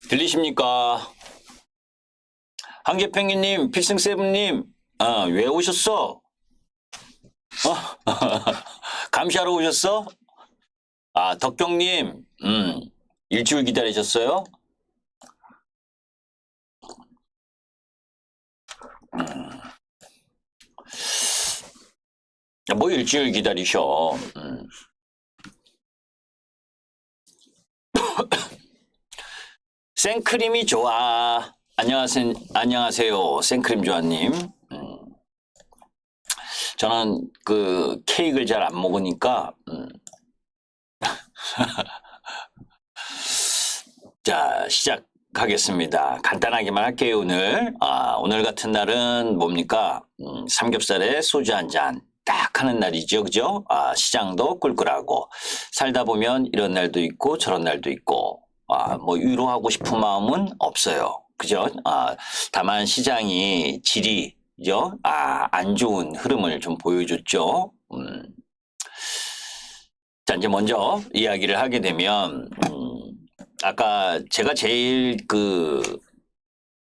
들리십니까? 황제펭귄님, 필승세븐님, 왜 오셨어? 감시하러 오셨어? 덕경님, 일주일 기다리셨어요? 뭐 일주일 기다리셔. 생크림이 좋아. 안녕하세요. 생크림 좋아님. 저는 그 케이크를 잘 안 먹으니까, 자, 시작하겠습니다. 간단하게만 할게요, 오늘. 오늘 같은 날은 뭡니까? 삼겹살에 소주 한 잔. 딱 하는 날이죠, 그죠? 시장도 꿀꿀하고. 살다 보면 이런 날도 있고 저런 날도 있고, 뭐 위로하고 싶은 마음은 없어요. 그죠? 다만 시장이 질이, 그죠? 안 좋은 흐름을 좀 보여줬죠. 자, 이제 먼저 이야기를 하게 되면, 아까 제가 제일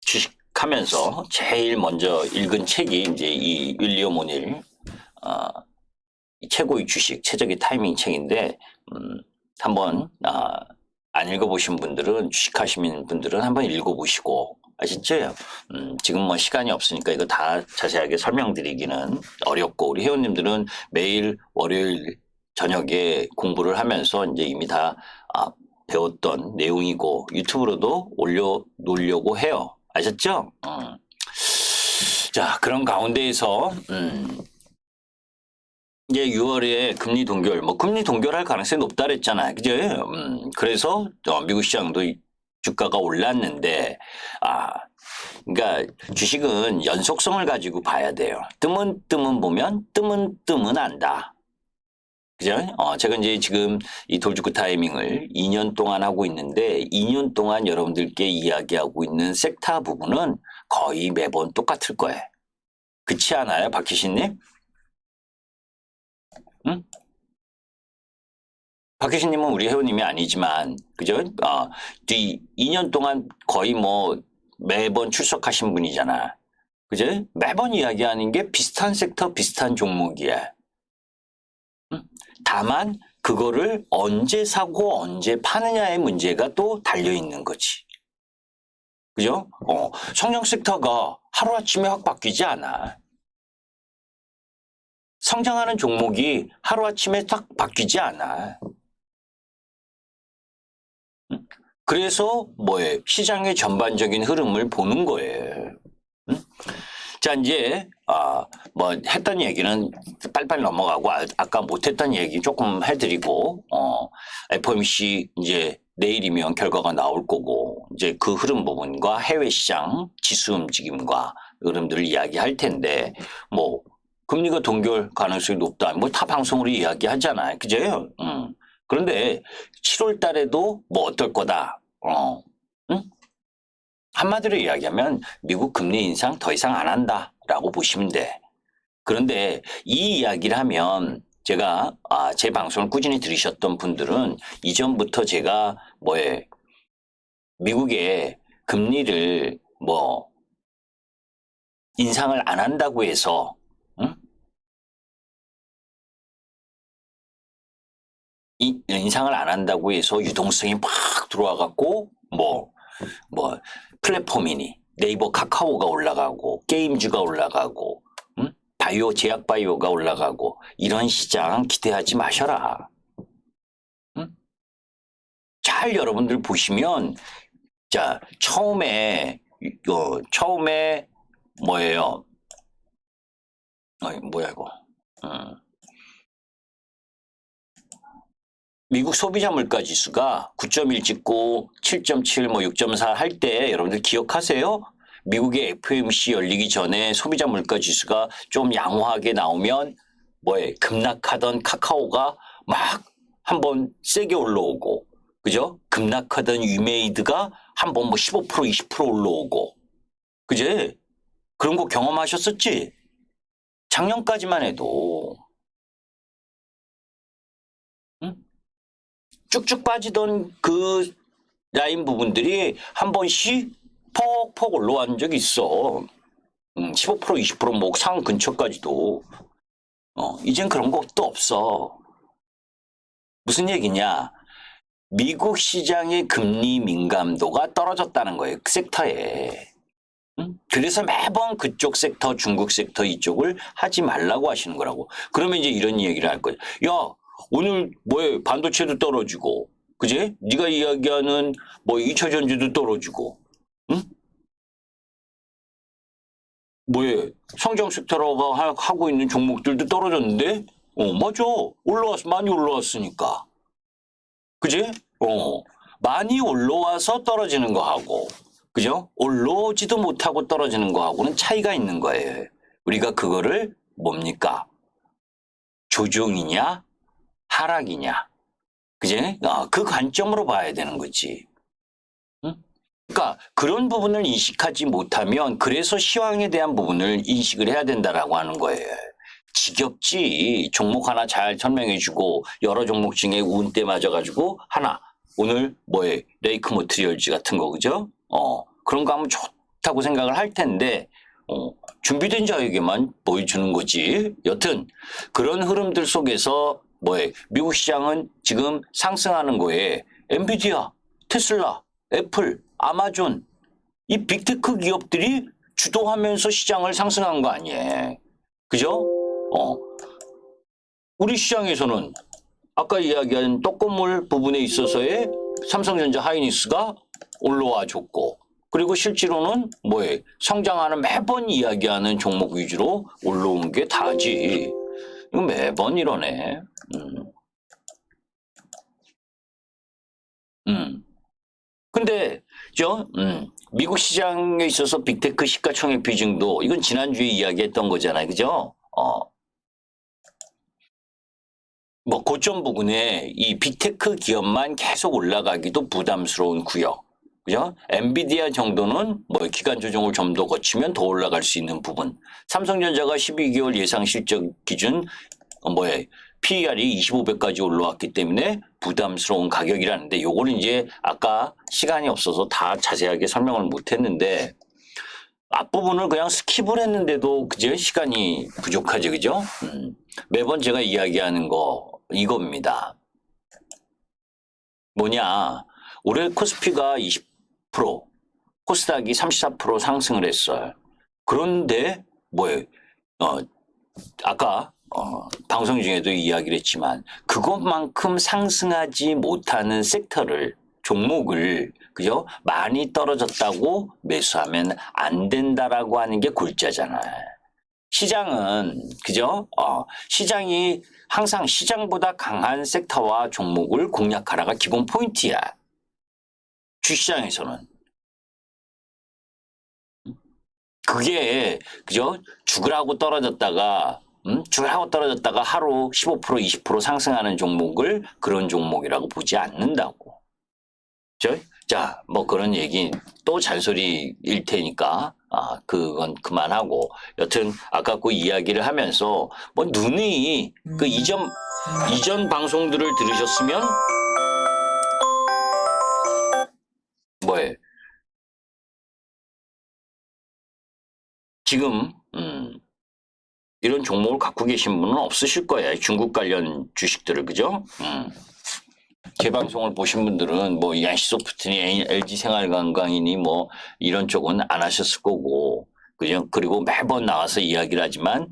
주식하면서 제일 먼저 읽은 책이 이제 이 윌리엄 오닐, 이 최고의 주식, 최적의 타이밍 책인데, 한번, 안 읽어보신 분들은, 주식하시는 분들은 한번 읽어보시고, 아시죠? 지금 뭐 시간이 없으니까 이거 다 자세하게 설명드리기는 어렵고, 우리 회원님들은 매일 월요일 저녁에 공부를 하면서 이제 이미 다 배웠던 내용이고 유튜브로도 올려놓으려고 해요. 아셨죠? 자, 그런 가운데에서 이제 6월에 금리 동결, 뭐 금리 동결할 가능성이 높다 그랬잖아요. 그죠? 그래서 미국 시장도 주가가 올랐는데, 그러니까 주식은 연속성을 가지고 봐야 돼요. 뜨문 보면 뜨문 안다. 그죠? 제가 이제 지금 이 돌직구 타이밍을 2년 동안 하고 있는데 2년 동안 여러분들께 이야기하고 있는 섹터 부분은 거의 매번 똑같을 거예요. 그렇지 않아요, 박희신님? 응? 박희신님은 우리 회원님이 아니지만, 그죠? 뒤 2년 동안 거의 뭐 매번 출석하신 분이잖아. 그죠? 매번 이야기하는 게 비슷한 섹터, 비슷한 종목이야. 다만 그거를 언제 사고 언제 파느냐의 문제가 또 달려 있는 거지. 그죠? 성장 섹터가 하루아침에 확 바뀌지 않아. 성장하는 종목이 하루아침에 딱 바뀌지 않아. 그래서 뭐예요? 시장의 전반적인 흐름을 보는 거예요. 자, 이제, 뭐, 했던 얘기는 빨리빨리 넘어가고, 아까 못했던 얘기 조금 해드리고, FOMC 이제 내일이면 결과가 나올 거고, 이제 그 흐름 부분과 해외 시장 지수 움직임과 흐름들을 이야기할 텐데, 뭐, 금리가 동결 가능성이 높다. 뭐, 타 방송으로 이야기하잖아요. 그죠? 그런데 7월 달에도 뭐 어떨 거다. 응? 한마디로 이야기하면 미국 금리 인상 더 이상 안 한다라고 보시면 돼. 그런데 이 이야기를 하면 제가 제 방송을 꾸준히 들으셨던 분들은 이전부터 제가 미국의 금리를 뭐 인상을 안 한다고 해서 응? 인상을 안 한다고 해서 유동성이 막 들어와 갖고 뭐 플랫폼이니 네이버 카카오가 올라가고 게임주가 올라가고 바이오 제약 바이오가 올라가고 이런 시장 기대하지 마셔라. 잘 여러분들 보시면 자 처음에 뭐예요? 뭐야 이거? 미국 소비자 물가 지수가 9.1 찍고 7.7, 뭐 6.4 할 때 여러분들 기억하세요? 미국의 FOMC 열리기 전에 소비자 물가 지수가 좀 양호하게 나오면 급락하던 카카오가 막 한번 세게 올라오고, 그죠? 급락하던 위메이드가 한번 뭐 15%, 20% 올라오고, 그제? 그런 거 경험하셨었지? 작년까지만 해도. 응? 쭉쭉 빠지던 그 라인 부분들이 한 번씩 퍽퍽 올라간 적이 있어. 15% 20%뭐 상 근처까지도. 이젠 그런 것도 없어. 무슨 얘기냐? 미국 시장의 금리 민감도가 떨어졌다는 거예요. 그 섹터에. 그래서 매번 그쪽 섹터, 중국 섹터 이쪽을 하지 말라고 하시는 거라고. 그러면 이제 이런 얘기를 할 거예요. 야, 오늘 뭐에 반도체도 떨어지고, 그지? 네가 이야기하는 뭐 2차 전지도 떨어지고, 응? 뭐에 성장 섹터라고 하고 있는 종목들도 떨어졌는데, 맞아. 올라왔어. 많이 올라왔으니까. 그지? 많이 올라와서 떨어지는 거하고, 그죠? 올라오지도 못하고 떨어지는 거하고는 차이가 있는 거예요. 우리가 그거를 뭡니까? 조정이냐, 하락이냐. 그지? 그 관점으로 봐야 되는 거지. 응? 그러니까 그런 부분을 인식하지 못하면 그래서 시황에 대한 부분을 인식을 해야 된다라고 하는 거예요. 지겹지. 종목 하나 잘 설명해주고 여러 종목 중에 운대 맞아가지고 하나 오늘 뭐에 레이크 머티리얼즈 같은 거 그죠? 그런 거 하면 좋다고 생각을 할 텐데 준비된 자에게만 보여주는 거지. 여튼 그런 흐름들 속에서 뭐에 미국 시장은 지금 상승하는 거에 엔비디아, 테슬라, 애플, 아마존 이 빅테크 기업들이 주도하면서 시장을 상승한 거 아니에요. 그죠? 우리 시장에서는 아까 이야기한 떡고물 부분에 있어서의 삼성전자 하이닉스가 올라와 줬고 그리고 실제로는 뭐에 성장하는 매번 이야기하는 종목 위주로 올라온 게 다지. 이거 매번 이러네. 근데 미국 시장에 있어서 빅테크 시가총액 비중도 이건 지난주에 이야기했던 거잖아요. 그죠? 뭐 고점 부분에 이 빅테크 기업만 계속 올라가기도 부담스러운 구역. 그죠? 엔비디아 정도는 뭐 기간 조정을 좀 더 거치면 더 올라갈 수 있는 부분. 삼성전자가 12개월 예상 실적 기준 뭐에 PER이 25배까지 올라왔기 때문에 부담스러운 가격이라는데 요거는 이제 아까 시간이 없어서 다 자세하게 설명을 못 했는데 앞부분을 그냥 스킵을 했는데도 그제 시간이 부족하지 그죠? 매번 제가 이야기하는 거 이겁니다. 뭐냐 올해 코스피가 20% 코스닥이 34% 상승을 했어요. 그런데 뭐예요? 아까 방송 중에도 이야기를 했지만 그것만큼 상승하지 못하는 섹터를 종목을 그죠? 많이 떨어졌다고 매수하면 안 된다라고 하는 게 골자잖아요. 시장은 그죠? 시장이 항상 시장보다 강한 섹터와 종목을 공략하라가 기본 포인트야. 주시장에서는. 그게 그죠? 죽으라고 떨어졌다가 죽으라고 떨어졌다가 하루 15% 20% 상승하는 종목을 그런 종목이라고 보지 않는다고. 자, 뭐 그런 얘기 또 잔소리일 테니까 그건 그만하고 여튼 아까 그 이야기를 하면서 뭐 눈이 그 이전 방송들을 들으셨으면 뭐예요? 지금 이런 종목을 갖고 계신 분은 없으실 거예요. 중국 관련 주식들을 그죠? 제 방송을 보신 분들은 뭐 NC소프트니 LG 생활건강이니 뭐 이런 쪽은 안 하셨을 거고 그죠? 그리고 매번 나와서 이야기를 하지만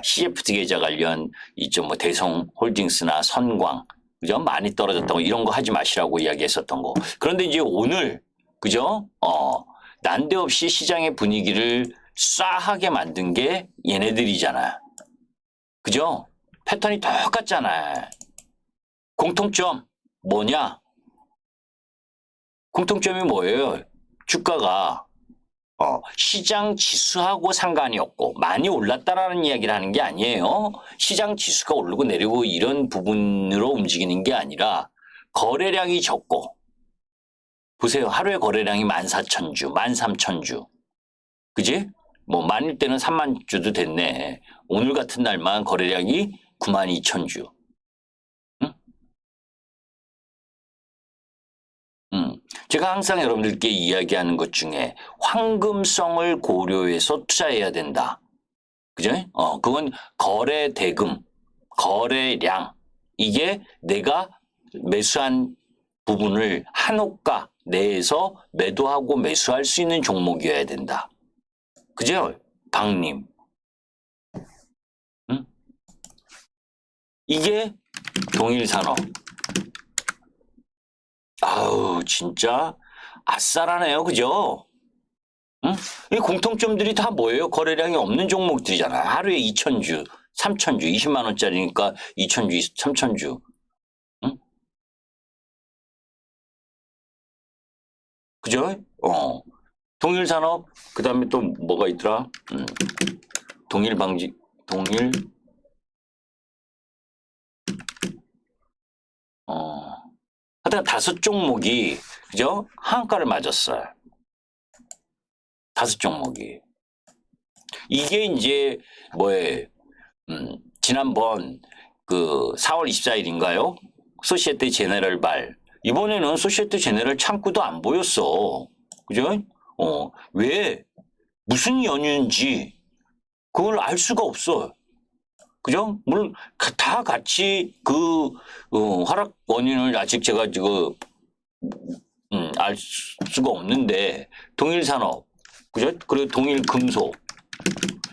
CFT 계좌 관련 이쪽 뭐 대성홀딩스나 선광 그죠? 많이 떨어졌다고 이런 거 하지 마시라고 이야기했었던 거. 그런데 이제 오늘 그죠? 난데없이 시장의 분위기를 싸하게 만든 게 얘네들이잖아. 그죠? 패턴이 똑같잖아. 공통점 뭐냐? 공통점이 뭐예요? 주가가 시장 지수하고 상관이 없고 많이 올랐다라는 이야기를 하는 게 아니에요. 시장 지수가 오르고 내리고 이런 부분으로 움직이는 게 아니라 거래량이 적고 보세요. 하루에 거래량이 14,000주, 13,000주. 그지? 뭐 만일 때는 3만 주도 됐네. 오늘 같은 날만 거래량이 92,000주. 제가 항상 여러분들께 이야기하는 것 중에 황금성을 고려해서 투자해야 된다. 그죠? 그건 거래 대금, 거래량. 이게 내가 매수한 부분을 한호가 내에서 매도하고 매수할 수 있는 종목이어야 된다. 그죠? 박님. 응? 이게 동일산업. 아우, 진짜 아싸라네요. 그죠? 응? 이 공통점들이 다 뭐예요? 거래량이 없는 종목들이잖아. 하루에 2,000주, 3,000주, 20만 원짜리니까 2,000주, 3,000주. 응? 그죠? 동일산업, 그 다음에 또 뭐가 있더라? 동일방지, 하여튼 5종목이, 그죠? 하한가를 맞았어요. 5종목이. 이게 이제, 뭐에, 지난번 그 4월 24일인가요? 소시에테 제네럴 발. 이번에는 소시에테 제네럴 창구도 안 보였어. 그죠? 왜, 무슨 연유인지 그걸 알 수가 없어. 그죠? 물론 다 같이 그 하락 원인을 아직 제가 알 수가 없는데 동일산업, 그죠? 그리고 동일금속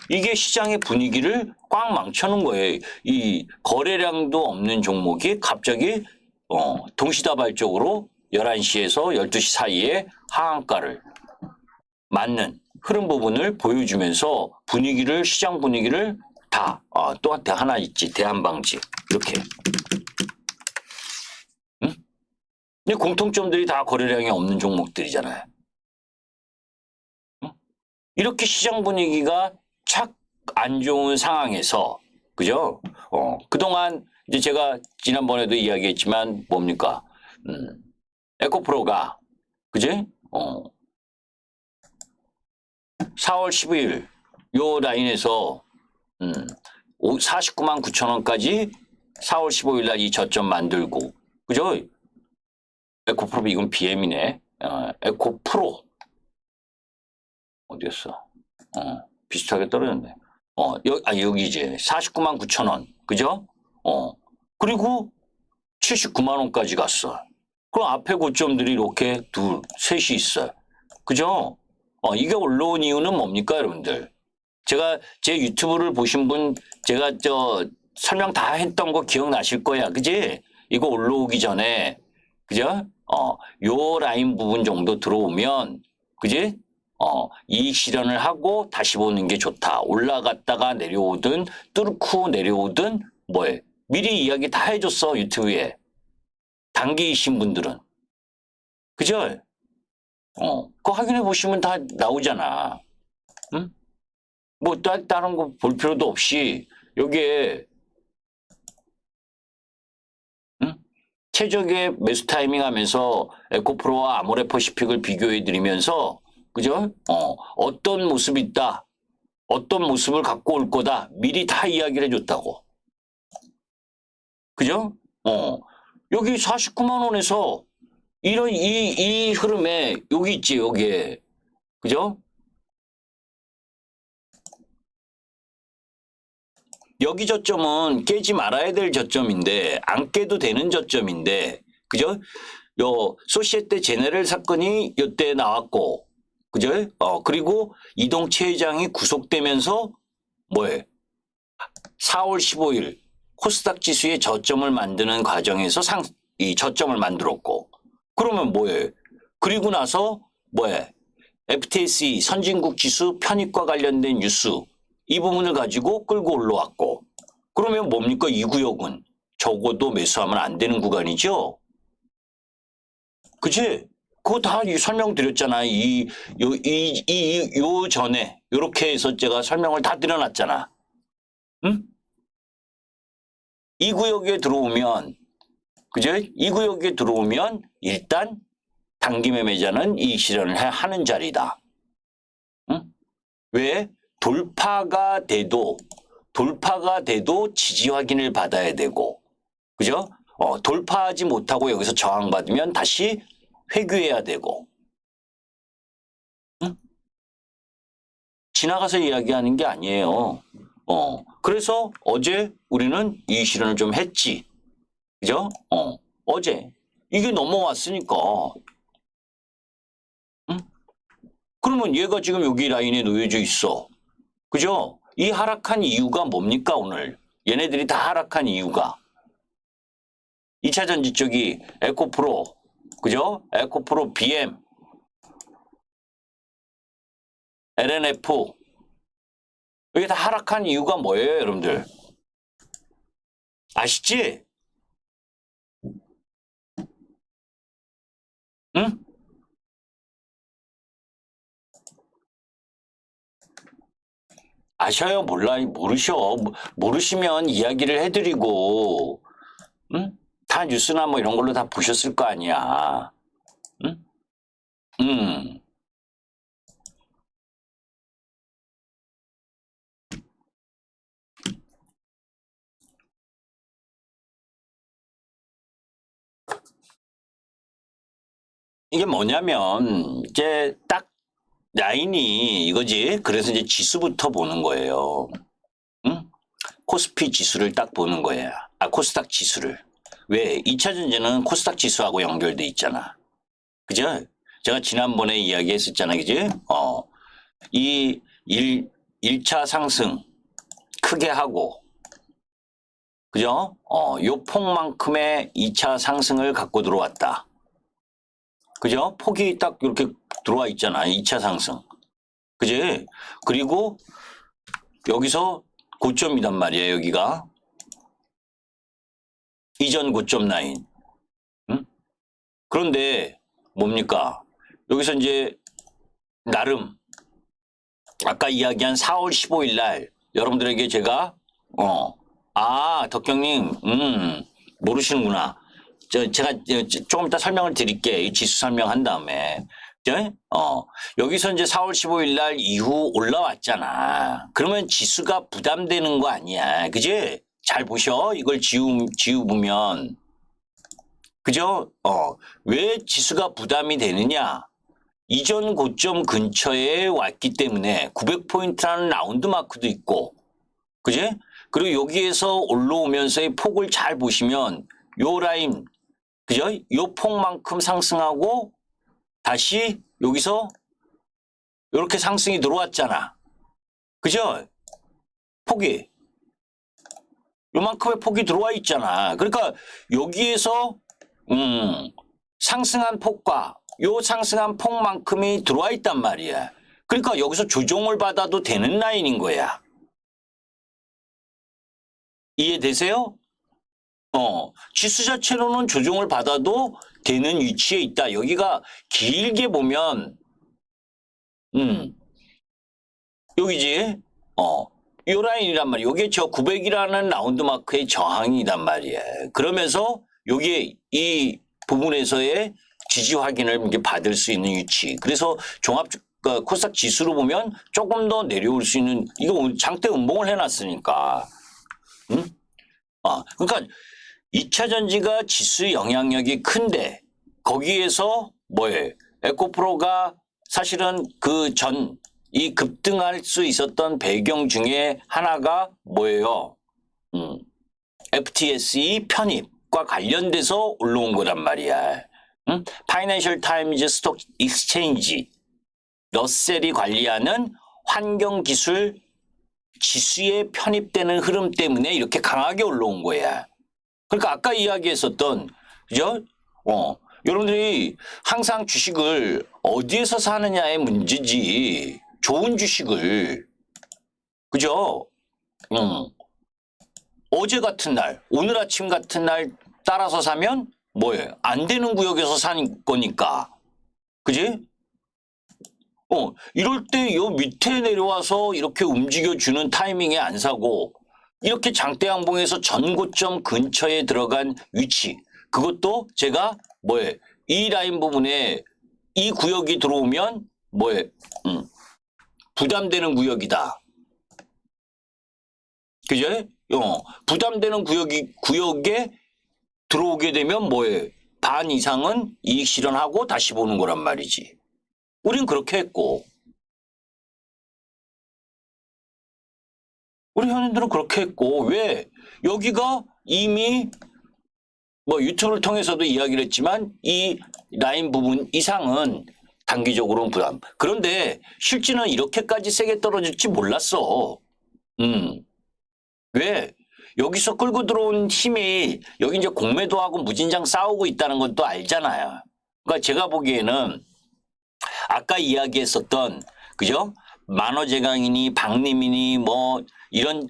이게 시장의 분위기를 꽉 망쳐놓은 거예요. 이 거래량도 없는 종목이 갑자기 동시다발적으로 11시에서 12시 사이에 하한가를 맞는 흐름 부분을 보여주면서 분위기를 시장 분위기를 다 또 하나 있지 대한방지 이렇게 응? 근데 공통점들이 다 거래량이 없는 종목들이잖아요. 응? 이렇게 시장 분위기가 착 안 좋은 상황에서 그죠? 그동안 이제 제가 지난번에도 이야기했지만 뭡니까? 에코프로가 그지? 4월 15일 요 라인에서 49만 9천 원까지 4월 15일 날 이 저점 만들고 그죠? 에코프로 이건 BM이네. 에코프로 어디였어? 비슷하게 떨어졌네. 여기 이제 49만 9천 원. 그죠? 그리고 79만 원까지 갔어. 그럼 앞에 고점들이 이렇게 셋이 있어요. 그죠? 이게 올라온 이유는 뭡니까, 여러분들? 제가 제 유튜브를 보신 분, 제가 설명 다 했던 거 기억나실 거야. 그지? 이거 올라오기 전에, 그죠? 요 라인 부분 정도 들어오면, 그지? 이익 실현을 하고 다시 보는 게 좋다. 올라갔다가 내려오든, 뚫고 내려오든, 뭐해. 미리 이야기 다 해줬어, 유튜브에. 단기이신 분들은. 그죠? 그거 확인해 보시면 다 나오잖아. 응? 뭐, 다른 거 볼 필요도 없이, 여기에, 응? 최적의 매수 타이밍 하면서 에코프로와 아모레퍼시픽을 비교해 드리면서, 그죠? 어떤 모습이 있다. 어떤 모습을 갖고 올 거다. 미리 다 이야기를 해줬다고. 그죠? 여기 49만 원에서 이런 이 흐름에 여기 있지, 여기에. 그죠? 여기 저점은 깨지 말아야 될 저점인데 안 깨도 되는 저점인데 그죠? 요 소시에테 제네럴 사건이 이때 나왔고 그죠? 그리고 이동채 회장이 구속되면서 뭐해? 4월 15일 코스닥 지수의 저점을 만드는 과정에서 이 저점을 만들었고 그러면 뭐해? 그리고 나서 뭐해? FTSE 선진국 지수 편입과 관련된 뉴스 이 부분을 가지고 끌고 올라왔고 그러면 뭡니까? 이 구역은 적어도 매수하면 안 되는 구간이죠. 그치? 그거 다 설명드렸잖아. 요 전에 이렇게 해서 제가 설명을 다 드려놨잖아. 응? 이 구역에 들어오면 그죠? 이 구역에 들어오면 일단 단기 매매자는 이익 실현을 하는 자리다. 응? 왜? 돌파가 돼도 지지 확인을 받아야 되고 그죠? 돌파하지 못하고 여기서 저항받으면 다시 회귀해야 되고. 응? 지나가서 이야기하는 게 아니에요. 그래서 어제 우리는 이 실현을 좀 했지. 그죠? 어제. 이게 넘어왔으니까. 응? 그러면 얘가 지금 여기 라인에 놓여져 있어. 그죠? 이 하락한 이유가 뭡니까, 오늘? 얘네들이 다 하락한 이유가. 2차 전지 쪽이 에코프로, 그죠? 에코프로 BM, LNF. 이게 다 하락한 이유가 뭐예요, 여러분들? 아시지? 응? 아셔요? 몰라요? 모르셔. 모르시면 이야기를 해드리고, 응? 다 뉴스나 뭐 이런 걸로 다 보셨을 거 아니야. 응? 음. 이게 뭐냐면, 이제 딱 라인이 이거지. 그래서 이제 지수부터 보는 거예요. 응? 코스피 지수를 딱 보는 거예요. 코스닥 지수를. 왜? 2차 전지는 코스닥 지수하고 연결돼 있잖아. 그죠? 제가 지난번에 이야기했었잖아. 그지? 이 1차 상승 크게 하고, 그죠? 요 폭만큼의 2차 상승을 갖고 들어왔다. 그죠? 폭이 딱 이렇게 들어와 있잖아. 2차 상승. 그지? 그리고 여기서 고점이단 말이에요. 여기가. 이전 고점 라인. 응? 그런데 뭡니까? 여기서 이제 나름 아까 이야기한 4월 15일 날 여러분들에게 제가 덕경님 모르시는구나. 제가 조금 이따 설명을 드릴게. 이 지수 설명한 다음에. 여기서 이제 4월 15일 날 이후 올라왔잖아. 그러면 지수가 부담되는 거 아니야. 그지? 잘 보셔. 이걸 지우보면. 그죠? 왜 지수가 부담이 되느냐? 이전 고점 근처에 왔기 때문에 900포인트라는 라운드 마크도 있고, 그지? 그리고 여기에서 올라오면서의 폭을 잘 보시면 요 라인, 그죠? 요 폭만큼 상승하고 다시 여기서 이렇게 상승이 들어왔잖아. 그죠? 폭이. 요만큼의 폭이 들어와 있잖아. 그러니까 여기에서 상승한 폭과 요 상승한 폭만큼이 들어와 있단 말이야. 그러니까 여기서 조정을 받아도 되는 라인인 거야. 이해되세요? 지수 자체로는 조정을 받아도 되는 위치에 있다. 여기가 길게 보면, 여기지, 요 라인이란 말이야. 요게 저 900이라는 라운드 마크의 저항이란 말이야. 그러면서 요게 이 부분에서의 지지 확인을 이제 받을 수 있는 위치. 그래서 종합 코스닥 지수로 보면 조금 더 내려올 수 있는, 이거 장대 음봉을 해놨으니까. 응? 그러니까 2차 전지가 지수 영향력이 큰데 거기에서 뭐예요? 에코프로가 사실은 이 급등할 수 있었던 배경 중에 하나가 뭐예요? FTSE 편입과 관련돼서 올라온 거란 말이야. 파이낸셜 타임즈 스톡 익스체인지 러셀이 관리하는 환경기술 지수에 편입되는 흐름 때문에 이렇게 강하게 올라온 거야. 그러니까 아까 이야기했었던, 그죠? 여러분들이 항상 주식을 어디에서 사느냐의 문제지. 좋은 주식을, 그죠? 어제 같은 날, 오늘 아침 같은 날 따라서 사면 뭐예요? 안 되는 구역에서 사는 거니까. 그지? 이럴 때 요 밑에 내려와서 이렇게 움직여주는 타이밍에 안 사고, 이렇게 장대 양봉에서 전고점 근처에 들어간 위치. 그것도 제가 뭐예요? 이 라인 부분에 이 구역이 들어오면 뭐예요? 부담되는 구역이다. 그죠? 부담되는 구역에 들어오게 되면 뭐예요? 반 이상은 이익 실현하고 다시 보는 거란 말이지. 우린 그렇게 했고. 우리 현인들은 그렇게 했고. 왜? 여기가 이미 뭐 유튜브를 통해서도 이야기를 했지만 이 라인 부분 이상은 단기적으로는 부담. 그런데 실제는 이렇게까지 세게 떨어질지 몰랐어. 왜? 여기서 끌고 들어온 힘이 여기 이제 공매도하고 무진장 싸우고 있다는 건 또 알잖아요. 그러니까 제가 보기에는 아까 이야기했었던 그죠? 만어제강이니 박림이니 뭐 이런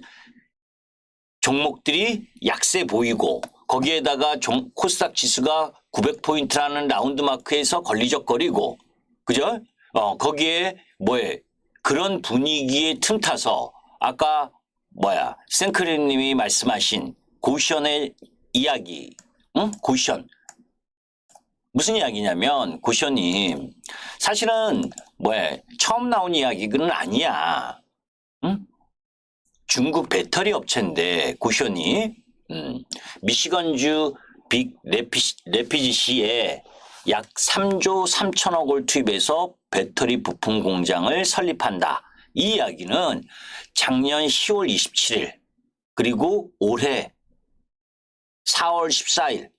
종목들이 약세 보이고 거기에다가 코스닥 지수가 900포인트라는 라운드 마크에서 걸리적거리고 그죠? 거기에 뭐에 그런 분위기에 틈타서 아까 생크림 님이 말씀하신 고션의 이야기, 응? 고션. 무슨 이야기냐면 고션이 사실은 처음 나온 이야기는 아니야. 응? 중국 배터리 업체인데 고션이 미시건주 빅 레피지시에 약 3조 3천억을 투입해서 배터리 부품 공장을 설립한다. 이 이야기는 작년 10월 27일 그리고 올해 4월 14일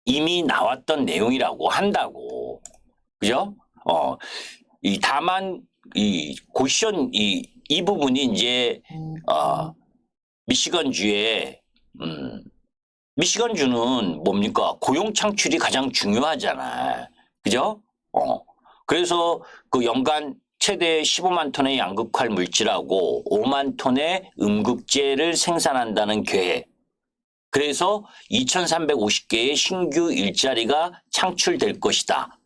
이미 나왔던 내용이라고 한다고. 그죠? 다만 이 고션 이 부분이 이제 미시건주에 미시건주는 뭡니까? 고용 창출이 가장 중요하잖아. 그죠? 그래서 그 연간 최대 15만 톤의 양극화 물질하고 5만 톤의 음극재를 생산한다는 계획. 그래서 2,350개의 신규 일자리가 창출될 것이다.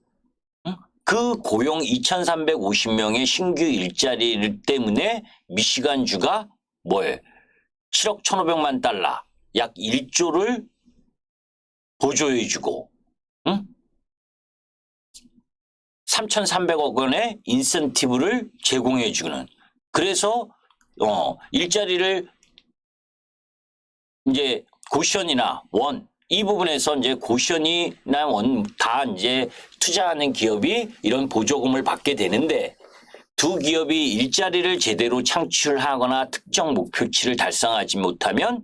그 고용 2,350명의 신규 일자리 때문에 미시간주가 7억 1,500만 달러, 약 1조를 보조해주고 3,300억 원의 인센티브를 제공해주는. 그래서 일자리를 이제 고션이나 원 이 부분에서 이제 고션이나 원 다 이제 투자하는 기업이 이런 보조금을 받게 되는데 두 기업이 일자리를 제대로 창출하거나 특정 목표치를 달성하지 못하면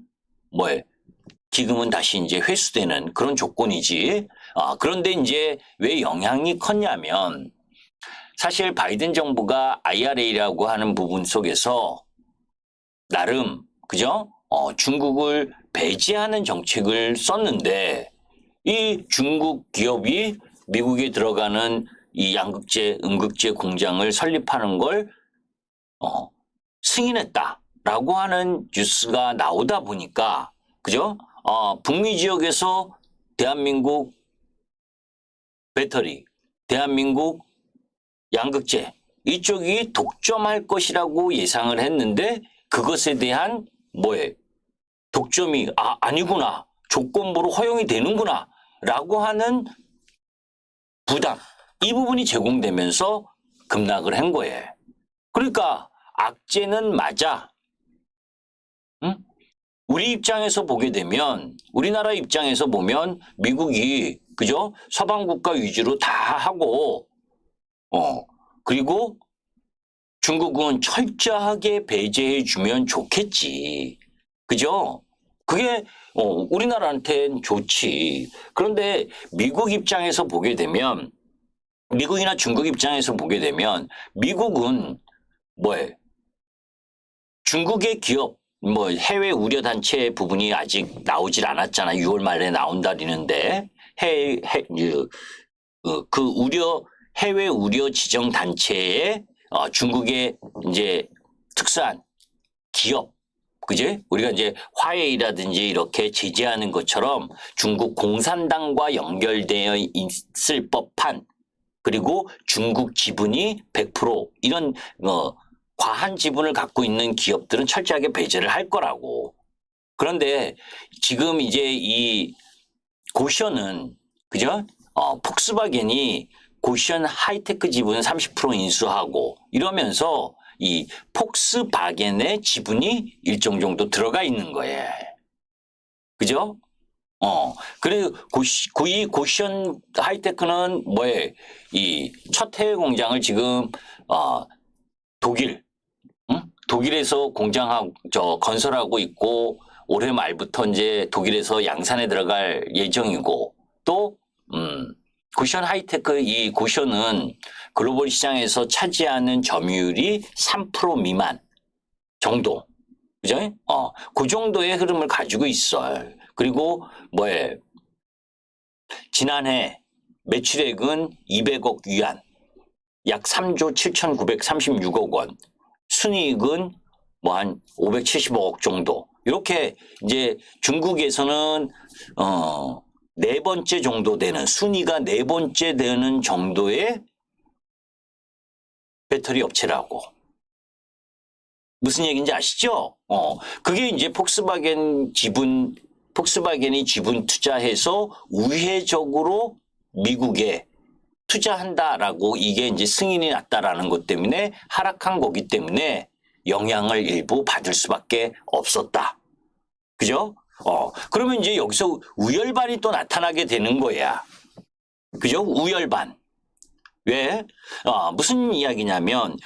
기금은 다시 이제 회수되는 그런 조건이지. 그런데 이제 왜 영향이 컸냐면 사실 바이든 정부가 IRA라고 하는 부분 속에서 나름 그죠? 중국을 배제하는 정책을 썼는데 이 중국 기업이 미국에 들어가는 이 양극재, 음극재 공장을 설립하는 걸 승인했다라고 하는 뉴스가 나오다 보니까 그죠? 북미 지역에서 대한민국 배터리, 대한민국 양극재 이쪽이 독점할 것이라고 예상을 했는데 그것에 대한 독점이 아니구나. 조건부로 허용이 되는구나. 라고 하는 부담. 이 부분이 제공되면서 급락을 한 거예요. 그러니까 악재는 맞아. 응? 우리 입장에서 보게 되면 우리나라 입장에서 보면 미국이 그죠? 서방 국가 위주로 다 하고 그리고 중국은 철저하게 배제해 주면 좋겠지. 그죠? 그게 우리나라한테는 좋지. 그런데 미국 입장에서 보게 되면 미국이나 중국 입장에서 보게 되면 미국은 중국의 기업 해외 우려 단체 부분이 아직 나오질 않았잖아. 6월 말에 나온다리는데 그 우려 해외 우려 지정 단체에 중국의 이제 특수한 기업 그지? 우리가 이제 화웨이라든지 이렇게 제재하는 것처럼 중국 공산당과 연결되어 있을 법한 그리고 중국 지분이 100% 이런 과한 지분을 갖고 있는 기업들은 철저하게 배제를 할 거라고. 그런데 지금 이제 이 고션은 그죠? 폭스바겐이 고션 하이테크 지분은 30% 인수하고 이러면서 이 폭스바겐의 지분이 일정 정도 들어가 있는 거예요. 그죠? 그래, 이 고시원 하이테크는 뭐에, 이 첫 해외 공장을 지금, 독일, 응? 독일에서 건설하고 있고, 올해 말부터 이제 독일에서 양산에 들어갈 예정이고, 또, 고시원 하이테크 이 고시원은 글로벌 시장에서 차지하는 점유율이 3% 미만 정도. 그죠? 그 정도의 흐름을 가지고 있어. 그리고 뭐에 지난해 매출액은 200억 위안, 약 3조 7,936억 원, 순이익은 뭐 한 570억 정도. 이렇게 이제 중국에서는 네 번째 정도 되는 순위가 네 번째 되는 정도의 배터리 업체라고. 무슨 얘기인지 아시죠? 그게 이제 폭스바겐이 지분 투자해서 우회적으로 미국에 투자한다라고 이게 이제 승인이 났다라는 것 때문에 하락한 거기 때문에 영향을 일부 받을 수밖에 없었다. 그죠? 그러면 이제 여기서 우열반이 또 나타나게 되는 거야. 그죠? 우열반. 왜? 무슨 이야기냐면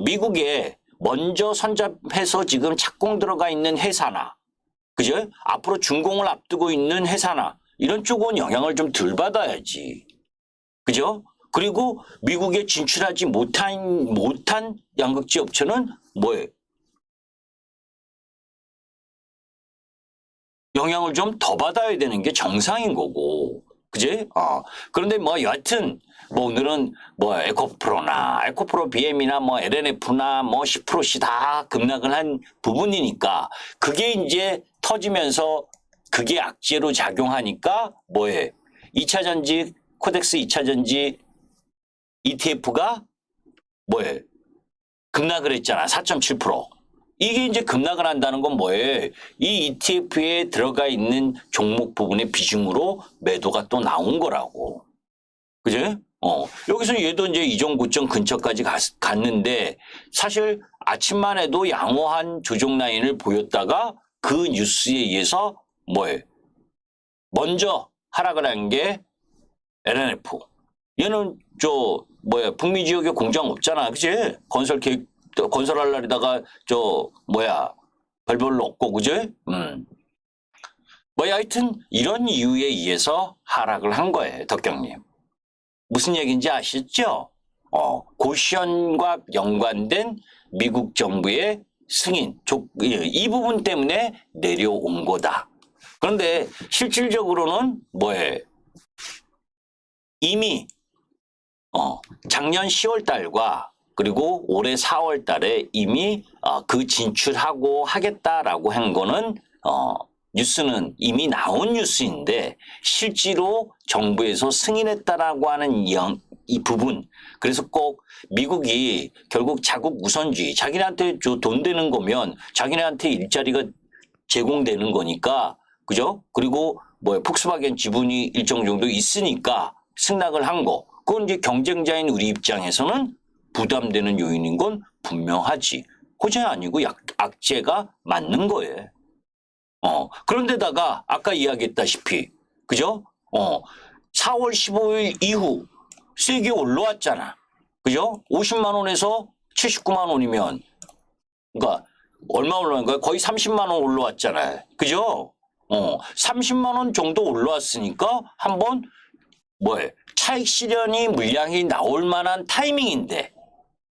미국에 먼저 선잡해서 지금 착공 들어가 있는 회사나, 그죠? 앞으로 준공을 앞두고 있는 회사나, 이런 쪽은 영향을 좀 덜 받아야지. 그죠? 그리고 미국에 진출하지 못한 양극재 업체는 뭐예요? 영향을 좀 더 받아야 되는 게 정상인 거고. 그지? 그런데 뭐 여하튼 뭐 오늘은 뭐 에코프로 BM이나 뭐 LNF나 뭐 10%씩 다 급락을 한 부분이니까 그게 이제 터지면서 그게 악재로 작용하니까 뭐해? 2차 전지 코덱스 2차 전지 ETF가 뭐해? 급락을 했잖아. 4.7%. 이게 이제 급락을 한다는 건 뭐예요? 이 ETF에 들어가 있는 종목 부분의 비중으로 매도가 또 나온 거라고. 그죠? 여기서 얘도 이제 이전 고점 근처까지 갔는데 사실 아침만 해도 양호한 조정 라인을 보였다가 그 뉴스에 의해서 뭐예요? 먼저 하락을 한 게 LNF. 얘는 북미 지역에 공장 없잖아. 그치? 건설할 날에다가 별별로 없고, 그지? 하여튼 이런 이유에 의해서 하락을 한 거예요, 덕경님. 무슨 얘기인지 아시죠? 고시원과 연관된 미국 정부의 승인, 이 부분 때문에 내려온 거다. 그런데 실질적으로는 이미 작년 10월 달과 그리고 올해 4월 달에 이미 그 진출하고 하겠다라고 한 거는 뉴스는 이미 나온 뉴스인데 실제로 정부에서 승인했다라고 하는 이 부분. 그래서 꼭 미국이 결국 자국 우선주의, 자기네한테 돈 되는 거면 자기네한테 일자리가 제공되는 거니까, 그죠? 그리고 폭스바겐 지분이 일정 정도 있으니까 승낙을 한 거. 그건 이제 경쟁자인 우리 입장에서는 부담되는 요인인 건 분명하지. 호재 아니고 악재가 맞는 거예요. 그런데다가 아까 이야기했다시피, 그죠? 4월 15일 이후 세게 올라왔잖아. 그죠? 50만 원에서 79만 원이면, 그러니까 얼마 올라간 거야? 거의 30만 원 올라왔잖아요. 그죠? 30만 원 정도 올라왔으니까 한번 차익 실현이 물량이 나올 만한 타이밍인데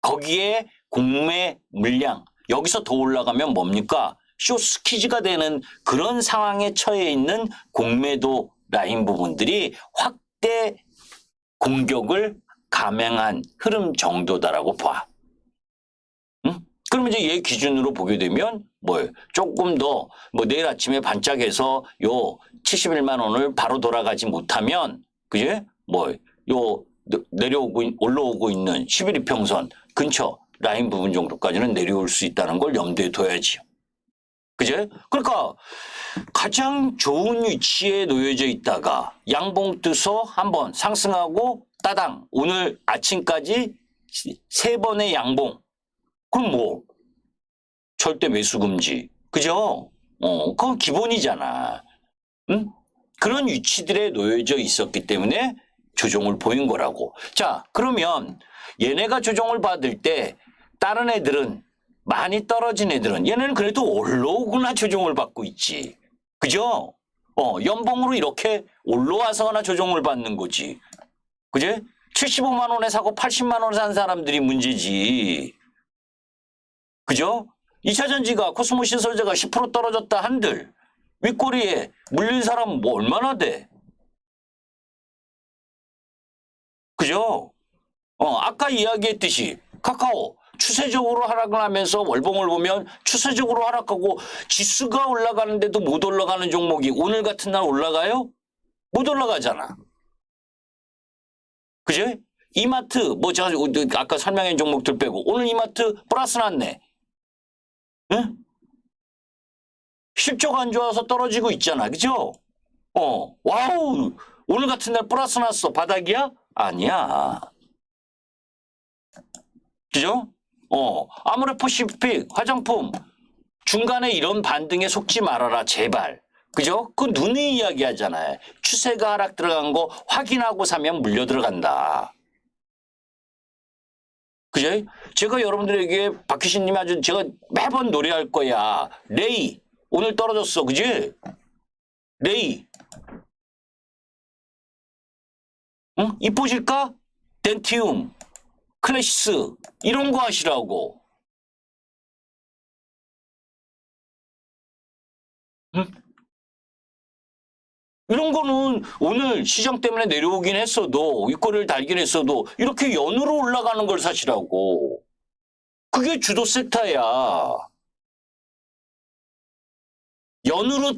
거기에 공매 물량 여기서 더 올라가면 뭡니까? 숏스퀴즈가 되는 그런 상황에 처해 있는 공매도 라인 부분들이 확대 공격을 감행한 흐름 정도다라고 봐. 응? 그러면 이제 얘 기준으로 보게 되면 조금 더 내일 아침에 반짝해서 요 71만 원을 바로 돌아가지 못하면 그제 올라오고 있는 11이평선 근처 라인 부분 정도까지는 내려올 수 있다는 걸 염두에 둬야지. 그제? 그러니까 가장 좋은 위치에 놓여져 있다가 양봉 뜨서 한번 상승하고 따당 오늘 아침까지 3번의 양봉. 그럼 절대 매수 금지. 그죠? 그건 기본이잖아. 응? 그런 위치들에 놓여져 있었기 때문에 조정을 보인 거라고. 자, 그러면 얘네가 조정을 받을 때 다른 애들은 많이 떨어진 애들은 얘네는 그래도 올라오거나 조정을 받고 있지. 그죠? 연봉으로 이렇게 올라와서나 조정을 받는 거지. 그제? 75만 원에 사고 80만 원에 산 사람들이 문제지. 그죠? 2차전지가 코스모시 소재가 10% 떨어졌다 한들 윗꼬리에 물린 사람은 뭐 얼마나 돼? 그죠? 아까 이야기했듯이 카카오 추세적으로 하락을 하면서 월봉을 보면 추세적으로 하락하고 지수가 올라가는데도 못 올라가는 종목이 오늘 같은 날 올라가요? 못 올라가잖아. 그죠? 이마트 뭐 제가 아까 설명한 종목들 빼고 오늘 이마트 플러스 났네. 응? 실적 안 좋아서 떨어지고 있잖아. 그죠? 와우. 오늘 같은 날 플러스 났어. 바닥이야? 아니야. 그죠? 아모레퍼시픽 화장품 중간에 이런 반등에 속지 말아라 제발. 그죠? 그 눈이 이야기하잖아요. 추세가 하락 들어간 거 확인하고 사면 물려 들어간다. 그죠? 제가 여러분들에게 박희신님이 아주 제가 매번 노래할 거야. 레이 오늘 떨어졌어. 그지? 레이 응? 이뻐질까? 덴티움 클래시스 이런 거 하시라고. 응? 이런 거는 오늘 시장 때문에 내려오긴 했어도 윗꼬리를 달긴 했어도 이렇게 연으로 올라가는 걸 사시라고. 그게 주도 섹터야. 연으로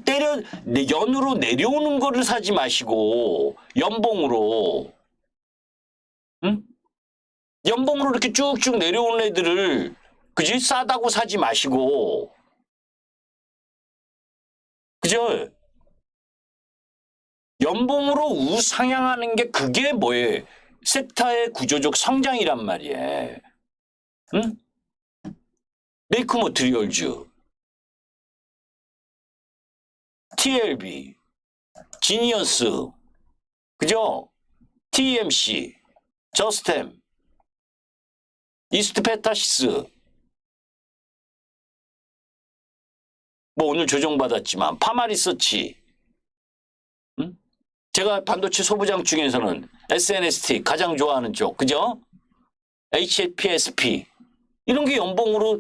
내려오는 거를 사지 마시고 연봉으로. 응? 연봉으로 이렇게 쭉쭉 내려오는 애들을 그지 싸다고 사지 마시고. 그죠? 연봉으로 우상향하는 게 그게 뭐예요? 섹터의 구조적 성장이란 말이에요. 응? 메이크 머티리얼즈, TLB, 지니어스, 그죠? TMC, 저스템, 이스트페타시스. 뭐 오늘 조정받았지만 파마리서치. 응? 제가 반도체 소부장 중에서는 SNST 가장 좋아하는 쪽. 그죠? HPSP. 이런 게 연봉으로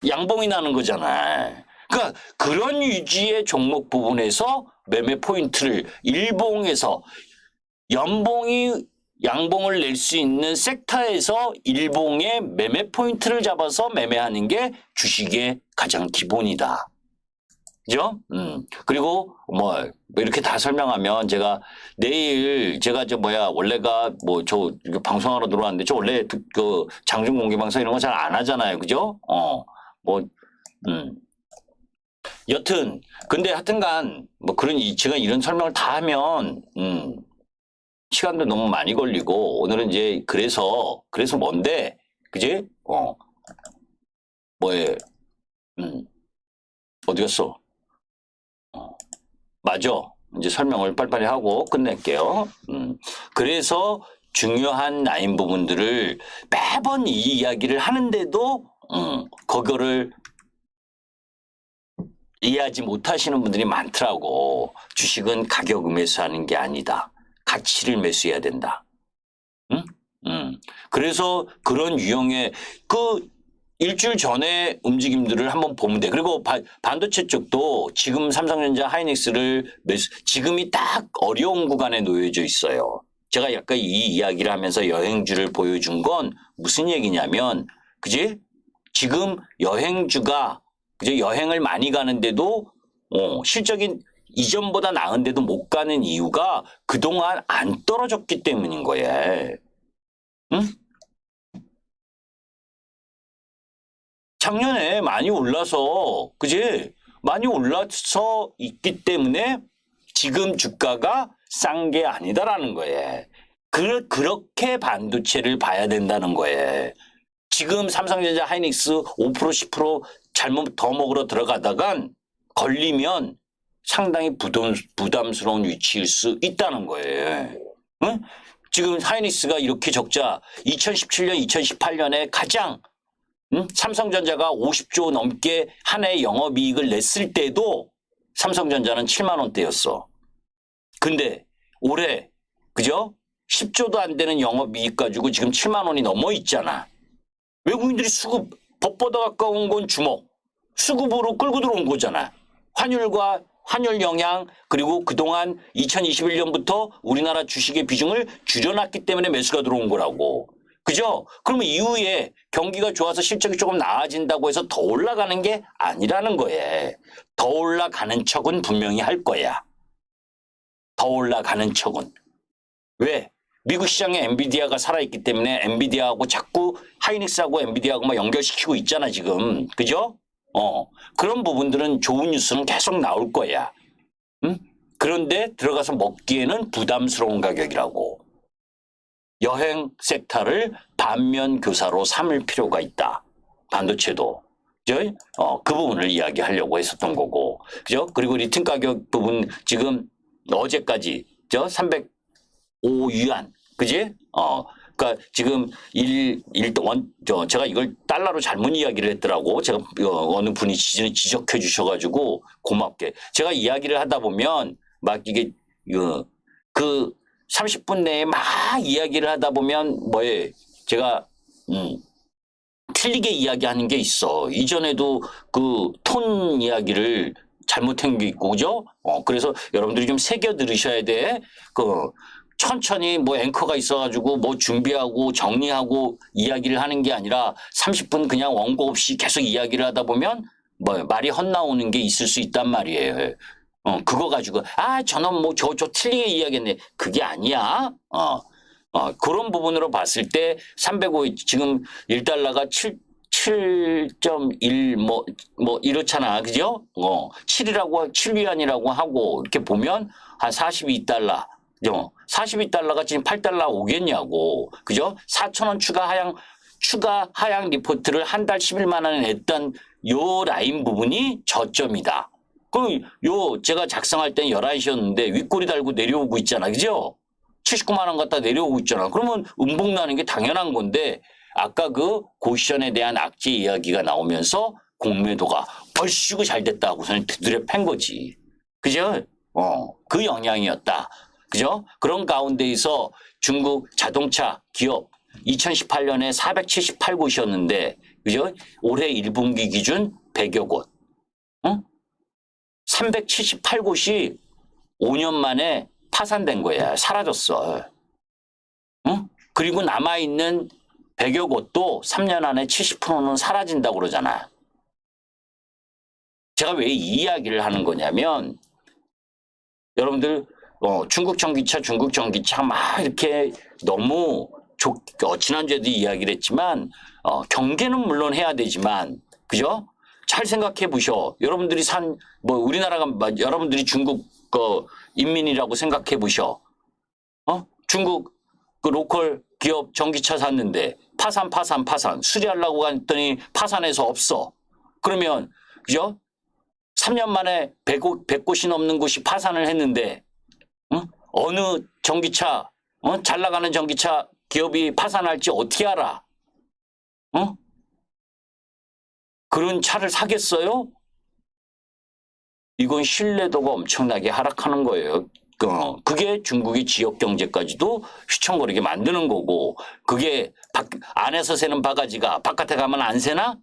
양봉이 나는 거잖아. 그러니까 그런 유지의 종목 부분에서 매매 포인트를 일봉에서 연봉이 양봉을 낼 수 있는 섹터에서 일봉의 매매 포인트를 잡아서 매매하는 게 주식의 가장 기본이다. 그죠? 그리고 뭐 이렇게 다 설명하면 제가 내일 제가 원래가 뭐 저 방송하러 들어왔는데 저 원래 그 장중 공개 방송 이런 거 잘 안 하잖아요. 그죠? 뭐 여튼 근데 하여튼간 뭐 제가 이런 설명을 다 하면 시간도 너무 많이 걸리고 오늘은 이제 그래서 뭔데 그지? 뭐에 어디 갔어? 맞아. 이제 설명을 빨리빨리 하고 끝낼게요. 그래서 중요한 라인 부분들을 매번 이 이야기를 하는데도 그거를 이해하지 못하시는 분들이 많더라고. 주식은 가격 매수하는 게 아니다. 가치를 매수해야 된다. 응? 그래서 그런 유형의 그 일주일 전에 움직임들을 한번 보면 돼. 그리고 반도체 쪽도 지금 삼성전자 하이닉스를 지금이 딱 어려운 구간에 놓여져 있어요. 제가 약간 이 이야기를 하면서 여행주를 보여준 건 무슨 얘기냐면 그지? 지금 여행주가 그죠? 여행을 많이 가는데도 실적이 이전보다 나은데도 못 가는 이유가 그동안 안 떨어졌기 때문인 거예요. 응? 작년에 많이 올라서 그지? 많이 올라서 있기 때문에 지금 주가가 싼 게 아니다라는 거예요. 그렇게 반도체를 봐야 된다는 거예요. 지금 삼성전자 하이닉스 5% 10% 잘못 더 먹으러 들어가다간 걸리면 상당히 부담스러운 위치일 수 있다는 거예요. 응? 지금 하이닉스가 이렇게 적자 2017년, 2018년에 가장 삼성전자가 50조 넘게 한 해 영업이익을 냈을 때도 삼성전자는 7만 원대였어. 근데 올해 그죠? 10조도 안 되는 영업이익 가지고 지금 7만 원이 넘어 있잖아. 외국인들이 수급, 법보다 가까운 건 주목, 수급으로 끌고 들어온 거잖아. 환율 영향, 그리고 그동안 2021년부터 우리나라 주식의 비중을 줄여놨기 때문에 매수가 들어온 거라고. 그죠? 그러면 이후에 경기가 좋아서 실적이 조금 나아진다고 해서 더 올라가는 게 아니라는 거예요. 더 올라가는 척은 분명히 할 거야. 더 올라가는 척은. 왜? 미국 시장에 엔비디아가 살아있기 때문에 엔비디아하고 자꾸 하이닉스하고 엔비디아하고 막 연결시키고 있잖아, 지금. 그죠? 그런 부분들은 좋은 뉴스는 계속 나올 거야. 응? 그런데 들어가서 먹기에는 부담스러운 가격이라고. 여행 섹터를 반면 교사로 삼을 필요가 있다. 반도체도. 그죠? 그 부분을 이야기하려고 했었던 거고. 그죠? 그리고 리튬 가격 부분 지금 어제까지 305위안. 그지? 그러니까 지금 제가 이걸 달러로 잘못 이야기를 했더라고. 제가 어느 분이 지적해 주셔가지고 고맙게. 제가 이야기를 하다 보면 막 이게 그 30분 내에 막 이야기를 하다 보면 제가 틀리게 이야기하는 게 있어. 이전에도 그 톤 이야기를 잘못한 게 있고, 그죠? 그래서 여러분들이 좀 새겨 들으셔야 돼. 천천히 앵커가 있어가지고 준비하고 정리하고 이야기를 하는 게 아니라 30분 그냥 원고 없이 계속 이야기를 하다 보면 말이 헛나오는 게 있을 수 있단 말이에요. 그거 가지고 저는 저 틀리게 이야기했네. 그게 아니야. 그런 부분으로 봤을 때 305 지금 1달러가 7.1 이렇잖아. 그죠? 7위안이라고 하고 이렇게 보면 한 42달러. 42달러가 지금 8달러 오겠냐고. 그죠? 4,000원 추가 하향 리포트를 한 달 11만 원에 냈던 요 라인 부분이 저점이다. 제가 작성할 때는 11시였는데 윗꼬리 달고 내려오고 있잖아. 그죠? 79만 원 갖다 내려오고 있잖아. 그러면 음봉 나는 게 당연한 건데 아까 그 고시전에 대한 악재 이야기가 나오면서 공매도가 얼씨구 잘 됐다고서는 두드려 팬 거지. 그죠? 그 영향이었다. 그죠? 그런 가운데에서 중국 자동차 기업 2018년에 478곳이었는데, 그죠? 올해 1분기 기준 100여 곳. 378곳이 5년 만에 파산된 거야. 사라졌어. 그리고 남아있는 100여 곳도 3년 안에 70%는 사라진다고 그러잖아. 제가 왜 이 이야기를 하는 거냐면, 여러분들, 중국 전기차 막 이렇게 너무 지난주에도 이야기를 했지만, 경계는 물론 해야 되지만, 그죠? 잘 생각해 보셔. 여러분들이 우리나라가, 여러분들이 중국 인민이라고 생각해 보셔. 중국 그 로컬 기업 전기차 샀는데, 파산. 수리하려고 했더니 파산해서 없어. 그러면, 그죠? 3년 만에 100곳이 넘는 곳이 파산을 했는데, 어느 전기차, 잘 나가는 전기차 기업이 파산할지 어떻게 알아? 그런 차를 사겠어요? 이건 신뢰도가 엄청나게 하락하는 거예요. 그게 중국의 지역 경제까지도 휘청거리게 만드는 거고, 그게 안에서 새는 바가지가 바깥에 가면 안 새나?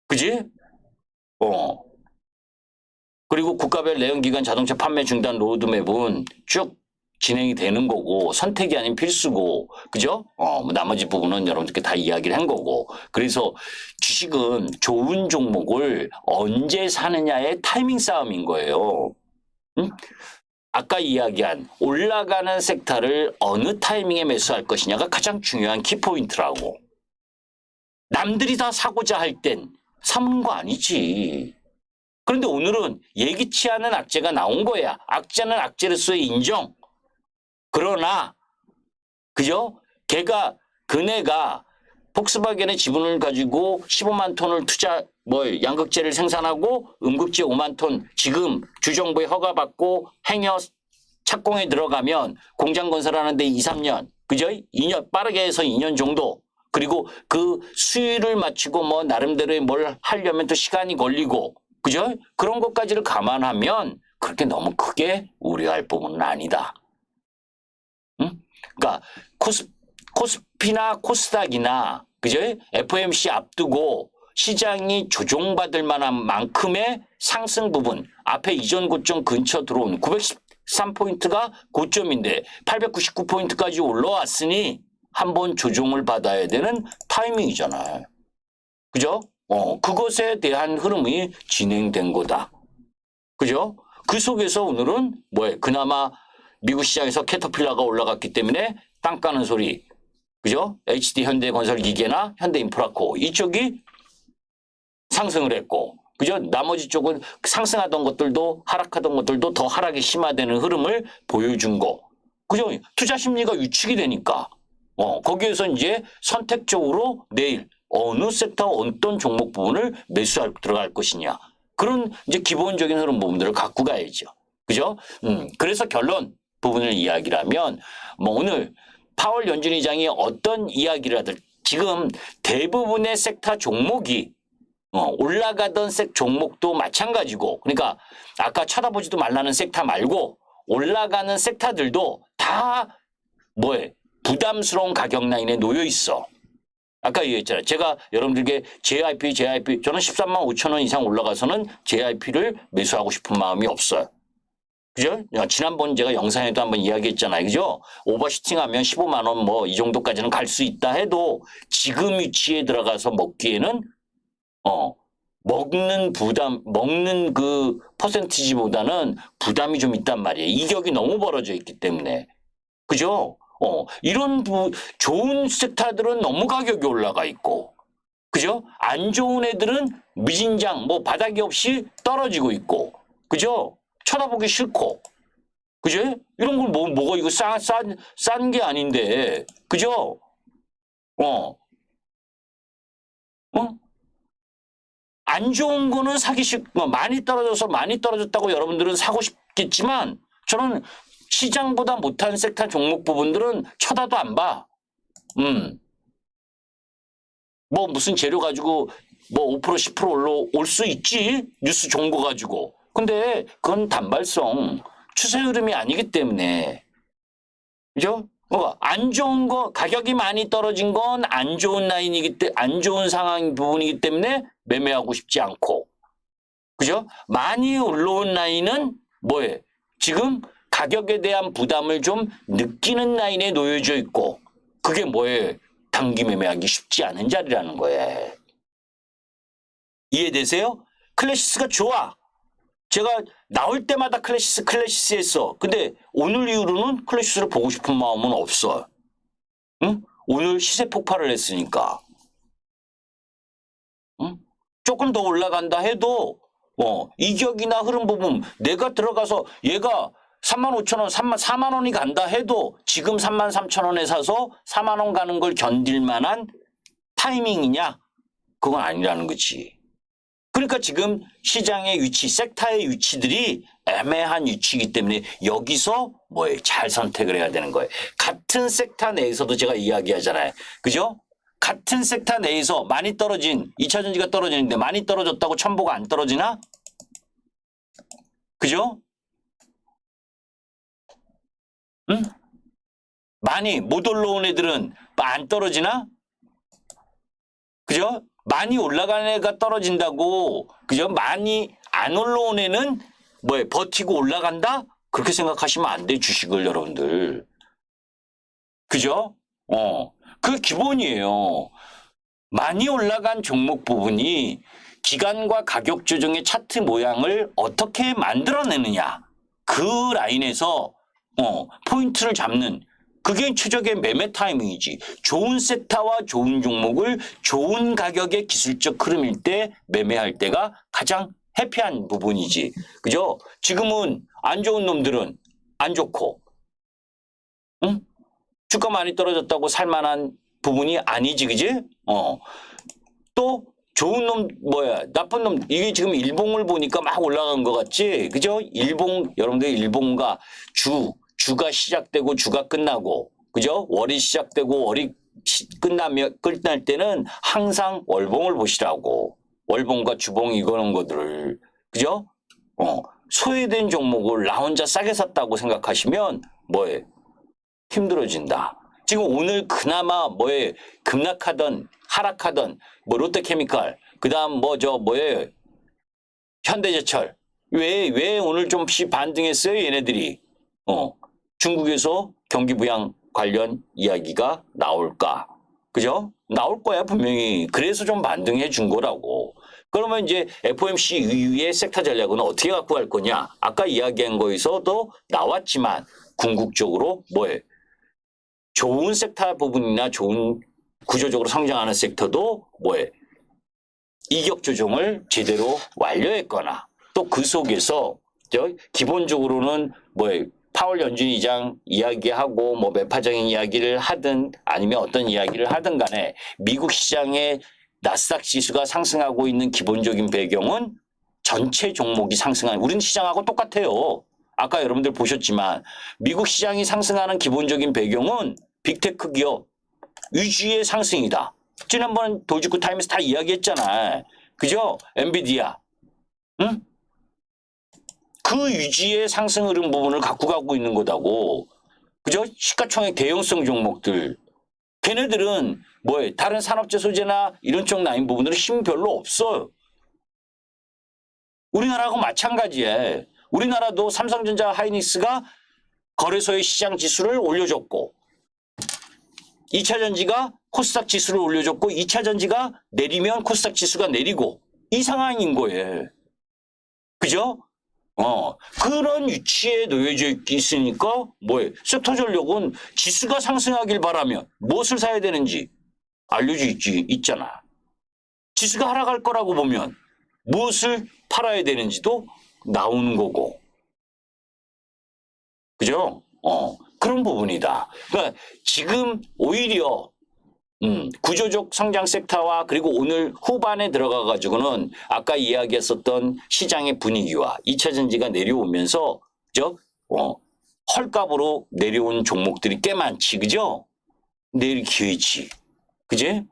그지? 그리고 국가별 내연기관 자동차 판매 중단 로드맵은 쭉 진행이 되는 거고, 선택이 아닌 필수고, 그죠? 나머지 부분은 여러분들께 다 이야기를 한 거고. 그래서 주식은 좋은 종목을 언제 사느냐의 타이밍 싸움인 거예요. 아까 이야기한 올라가는 섹터를 어느 타이밍에 매수할 것이냐가 가장 중요한 키포인트라고. 남들이 다 사고자 할 땐 사는 거 아니지. 그런데 오늘은 예기치 않은 악재가 나온 거야. 악재는 악재로서의 인정. 그러나 그죠? 그네가 폭스바겐의 지분을 가지고 15만 톤을 뭐 양극재를 생산하고 음극재 5만 톤 지금 주정부에 허가받고 행여 착공에 들어가면 공장 건설하는데 2, 3년, 그죠? 2년, 빠르게 해서 2년 정도. 그리고 그 수율을 맞추고 뭐 나름대로의 뭘 하려면 또 시간이 걸리고, 그죠? 그런 것까지를 감안하면 그렇게 너무 크게 우려할 부분은 아니다. 응? 그러니까 코스피나 코스닥이나, 그죠? FOMC 앞두고 시장이 조종받을 만한 만큼의 상승 부분, 앞에 이전 고점 근처 들어온 913포인트가 고점인데 899포인트까지 올라왔으니 한번 조종을 받아야 되는 타이밍이잖아요. 그죠? 그것에 대한 흐름이 진행된 거다. 그죠? 그 속에서 오늘은 뭐예요? 그나마 미국 시장에서 캐터필라가 올라갔기 때문에 땅 까는 소리. 그죠? HD 현대건설기계나 현대인프라코 이쪽이 상승을 했고, 그죠? 나머지 쪽은 상승하던 것들도 하락하던 것들도 더 하락이 심화되는 흐름을 보여준 거. 그죠? 투자 심리가 위축이 되니까. 거기에서 이제 선택적으로 내일 어느 섹터 어떤 종목 부분을 매수할 들어갈 것이냐. 그런 이제 기본적인 흐름 부분들을 갖고 가야죠. 그죠? 그래서 결론 부분을 이야기라면 뭐 오늘 파월 연준 의장이 어떤 이야기를 하든 지금 대부분의 섹터 종목이 올라가던 종목도 마찬가지고, 그러니까 아까 쳐다보지도 말라는 섹터 말고 올라가는 섹터들도 다 뭐에 부담스러운 가격 라인에 놓여 있어. 아까 얘기했잖아요. 제가 여러분들에게 JIP 저는 13만 5천 원 이상 올라가서는 JIP를 매수하고 싶은 마음이 없어요. 그죠? 지난번 제가 영상에도 한번 이야기했잖아요. 그죠? 오버슈팅하면 15만 원 뭐 이 정도까지는 갈 수 있다 해도 지금 위치에 들어가서 먹기에는 먹는 그 퍼센티지보다는 부담이 좀 있단 말이에요. 이격이 너무 벌어져 있기 때문에. 그죠? 이런 좋은 섹터들은 너무 가격이 올라가 있고, 그죠? 안 좋은 애들은 미진장, 뭐 바닥이 없이 떨어지고 있고, 그죠? 쳐다보기 싫고, 그죠? 이런 걸 뭐가 이거 싼 게 아닌데, 그죠? 안 좋은 거는 사기 쉽고, 많이 떨어졌다고 여러분들은 사고 싶겠지만, 저는 시장보다 못한 섹터 종목 부분들은 쳐다도 안 봐. 뭐 무슨 재료 가지고 뭐 5% 10% 올 수 있지. 뉴스 좋은 거 가지고. 근데 그건 단발성 추세 흐름이 아니기 때문에. 그죠? 안 좋은 거 가격이 많이 떨어진 건 안 좋은 라인이기 때문에 안 좋은 상황 부분이기 때문에 매매하고 싶지 않고. 그죠? 많이 올라온 라인은 뭐예요? 지금 가격에 대한 부담을 좀 느끼는 라인에 놓여져 있고, 그게 뭐예요? 단기 매매하기 쉽지 않은 자리라는 거예요. 이해되세요? 클래시스가 좋아. 제가 나올 때마다 클래시스 했어. 근데 오늘 이후로는 클래시스를 보고 싶은 마음은 없어. 응? 오늘 시세 폭발을 했으니까. 응? 조금 더 올라간다 해도 이격이나 흐름 부분 내가 들어가서 얘가 35,000원, 4만 원이 간다 해도 지금 33,000원에 사서 4만 원 가는 걸 견딜 만한 타이밍이냐? 그건 아니라는 거지. 그러니까 지금 시장의 위치, 섹터의 위치들이 애매한 위치이기 때문에 여기서 잘 선택을 해야 되는 거예요. 같은 섹터 내에서도 제가 이야기하잖아요. 그죠? 같은 섹터 내에서 많이 떨어진 2차전지가 떨어지는데 많이 떨어졌다고 첨보가 안 떨어지나? 그죠? 응? 많이 못 올라온 애들은 안 떨어지나? 그죠? 많이 올라가는 애가 떨어진다고, 그죠? 많이 안 올라온 애는 버티고 올라간다? 그렇게 생각하시면 안 돼, 주식을 여러분들. 그죠? 그게 기본이에요. 많이 올라간 종목 부분이 기간과 가격 조정의 차트 모양을 어떻게 만들어내느냐. 그 라인에서 포인트를 잡는, 그게 최적의 매매 타이밍이지. 좋은 섹터와 좋은 종목을 좋은 가격의 기술적 흐름일 때 매매할 때가 가장 해피한 부분이지. 그죠? 지금은 안 좋은 놈들은 안 좋고, 응? 주가 많이 떨어졌다고 살만한 부분이 아니지, 그지? 또 좋은 놈 뭐야 나쁜 놈 이게 지금 일봉을 보니까 막 올라간 것 같지 그죠? 일봉 여러분들 일봉과 주가 시작되고 주가 끝나고 그죠? 월이 시작되고 월이 끝날 때는 항상 월봉을 보시라고 월봉과 주봉 이거는 것들을 그죠? 소외된 종목을 나 혼자 싸게 샀다고 생각하시면 뭐에 힘들어진다. 지금 오늘 그나마 뭐에 급락하던 하락하던 뭐 롯데케미칼 그다음 뭐에 현대제철 왜 오늘 좀씩 반등했어요 얘네들이 중국에서 경기 부양 관련 이야기가 나올까 그죠? 나올 거야 분명히 그래서 좀 반등해 준 거라고. 그러면 이제 FOMC 이후의 섹터 전략은 어떻게 갖고 갈 거냐 아까 이야기한 거에서도 나왔지만 궁극적으로 뭐에 좋은 섹터 부분이나 좋은 구조적으로 성장하는 섹터도 뭐에 이격 조정을 제대로 완료했거나 또 그 속에서 기본적으로는 뭐에 파월 연준 의장 이야기하고 뭐 매파적인 이야기를 하든 아니면 어떤 이야기를 하든 간에 미국 시장의 나스닥 지수가 상승하고 있는 기본적인 배경은 전체 종목이 상승하는 우리는 시장하고 똑같아요. 아까 여러분들 보셨지만 미국 시장이 상승하는 기본적인 배경은 빅테크 기업 위주의 상승이다. 지난번 도지코 타임에서 다 이야기했잖아. 그죠? 엔비디아. 응? 그 위주의 상승 흐름 부분을 갖고 가고 있는 거다고. 그죠? 시가총액 대형성 종목들. 걔네들은 뭐에 다른 산업재 소재나 이런 쪽 라인 부분들은 힘 별로 없어요. 우리나라하고 마찬가지에 우리나라도 삼성전자 하이닉스가 거래소의 시장 지수를 올려줬고 2차 전지가 코스닥 지수를 올려줬고 2차 전지가 내리면 코스닥 지수가 내리고 이 상황인 거예요. 그죠? 그런 위치에 놓여져 있으니까 뭐예요? 섹터 전략은 지수가 상승하길 바라면 무엇을 사야 되는지 알려져 있잖아. 지수가 하락할 거라고 보면 무엇을 팔아야 되는지도 나오는 거고. 그죠? 그런 부분이다. 그러니까 지금 오히려 구조적 성장 섹터와 그리고 오늘 후반에 들어가 가지고는 아까 이야기했었던 시장의 분위기와 2차 전지가 내려오면서 그죠? 헐값으로 내려온 종목들이 꽤 많지. 그죠? 내일 기회지. 그지?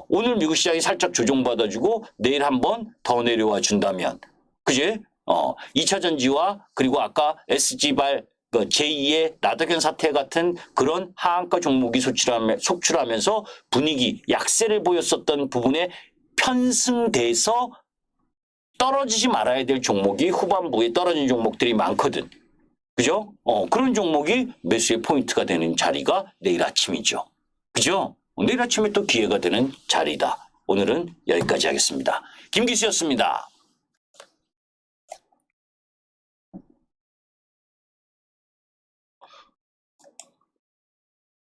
오늘 미국 시장이 살짝 조정받아주고 내일 한번 더 내려와 준다면 그지? 2차 전지와 그리고 아까 SG발 제2의 나덕현 사태 같은 그런 하한가 종목이 속출하면서 분위기 약세를 보였었던 부분에 편승돼서 떨어지지 말아야 될 종목이 후반부에 떨어진 종목들이 많거든. 그죠? 그런 종목이 매수의 포인트가 되는 자리가 내일 아침이죠. 그죠? 내일 아침에 또 기회가 되는 자리다. 오늘은 여기까지 하겠습니다. 김기수였습니다.